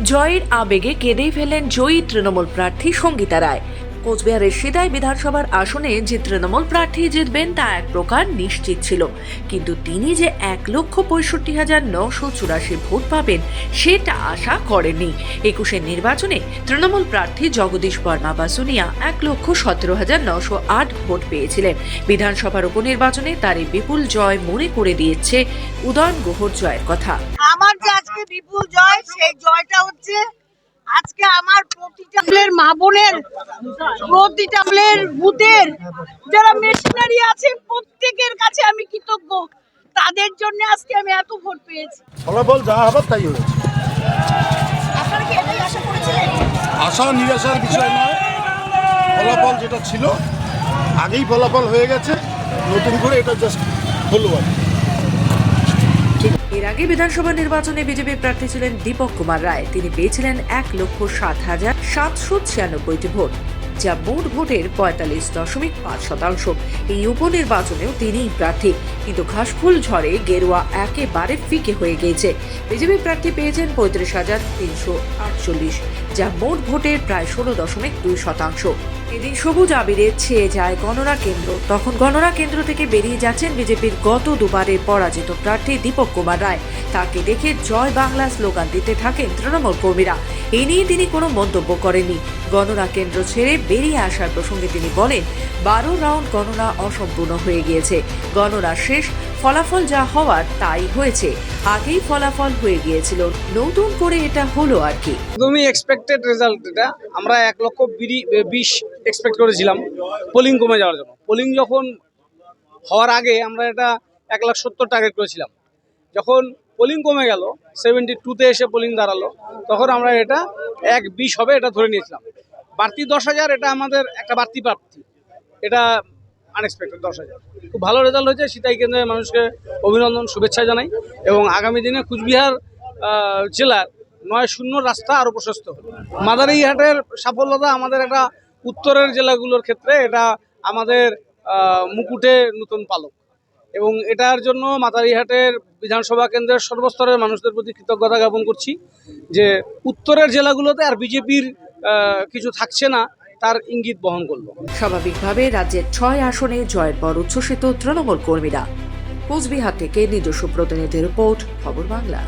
জয়ের আবেগে কেঁদেই ফেলেন জয়ী তৃণমূল প্রার্থী সঙ্গীতা রায়। কোচবিহারের সিদাই বিধানসভার আসনে যে তৃণমূল প্রার্থী জিতবেন তা এক প্রকার নিশ্চিত ছিল, কিন্তু তিনি যে 1,65,984 ভোট পাবেন সেটা আশা করেননি। 21-এর নির্বাচনে তৃণমূল প্রার্থী জগদীশ বর্মা বাসুনিয়া 1,17,908 ভোট পেয়েছিলেন। বিধানসভার উপনির্বাচনে তার এই বিপুল জয় মনে করে দিয়েছে উদয়ন গুহর জয়ের কথা। আমার যে আজকে বিপুল জয়, সেই জয়টা হচ্ছে আজকে আমার প্রতিটা মা বোনের, প্রতিটা বুথের যারা মেশিনারি আছে প্রত্যেকের কাছে আমি কৃতজ্ঞ। তাদের জন্য আজকে আমি এত ভোট পেয়েছি। ফলাফল যা হবে তাই হয়েছে। আপনারা কি এটাই আশা করেছিলেন? আশা নিরাশার বিষয় নয়, ফলাফল যেটা ছিল আগেই ফলাফল হয়ে গেছে, নতুন করে এটা জাস্ট হলো আর কি। এর আগে বিধানসভা নির্বাচনে বিজেপি প্রার্থী ছিলেন দীপক কুমার রায়। তিনি পেয়েছিলেন 1,07,796 ভোট, যা মোট ভোটের 45.5%। এই উপনির্বাচনেও তিনিই প্রার্থী, কিন্তু ঘাসফুল ঝড়ে গেরুয়া একেবারে ফিকে হয়ে গিয়েছে। বিজেপি প্রার্থী পেয়েছেন 35,348, যা মোট ভোটের প্রায় 16.2%। এদিন সবুজ আবিরে ছেয়ে যায় গণনা কেন্দ্র। তখন গণনা কেন্দ্র থেকে বেরিয়ে যাচ্ছেন বিজেপির গত দুবারের পরাজিত প্রার্থী দীপক কুমার রায়। তাকে দেখে জয় বাংলা স্লোগান দিতে থাকেন তৃণমূল কর্মীরা। এ নিয়ে তিনি কোনো মন্তব্য করেননি। গণনা কেন্দ্র ছেড়ে বেরিয়ে আসার প্রসঙ্গে তিনি বলেন, 12 রাউন্ড গণনা অসম্পূর্ণ হয়ে গিয়েছে। গণনা শেষ, ফলাফল যা হওয়ার তাই হয়েছে। আগেই ফলাফল হয়ে গিয়েছিল, নতুন করে এটা হলো আর কি। একদমই এক্সপেক্টেড রেজাল্ট। এটা আমরা 1,20,000 এক্সপেক্ট করেছিলাম পোলিং কমে যাওয়ার জন্য। পোলিং যখন হওয়ার আগে আমরা এটা 1,70,000 টার্গেট করেছিলাম। যখন পোলিং কমে গেল, 72-তে এসে পোলিং দাঁড়ালো, তখন আমরা এটা 1,20,000 হবে এটা ধরে নিয়েছিলাম। বাড়তি 10,000 এটা আমাদের একটা বাড়তি প্রাপ্তি, এটা আনএক্সপেক্টেড 10,000। খুব ভালো রেজাল্ট হয়েছে। সিতাই কেন্দ্রের মানুষকে অভিনন্দন, শুভেচ্ছা জানাই, এবং আগামী দিনে কুচবিহার জেলার 9-0 রাস্তা আরও প্রশস্ত হবে। মাদারিহাটের সাফল্যতা আমাদের একটা উত্তরের জেলাগুলোর ক্ষেত্রে এটা আমাদের মুকুটে নতুন পালক, এবং এটার জন্য মাদারিহাটের বিধানসভা কেন্দ্রের সর্বস্তরের মানুষদের প্রতি কৃতজ্ঞতা জ্ঞাপন করছি যে উত্তরের জেলাগুলোতে আর বিজেপির কিছু থাকছে না, তার ইঙ্গিত বহন করলো। স্বাভাবিকভাবে রাজ্যের 6 আসনে জয়ের পর উচ্ছ্বসিত তৃণমূল কর্মীরা। কোচবিহার থেকে নিজস্ব প্রতিনিধি রিপোর্ট, খবর বাংলা।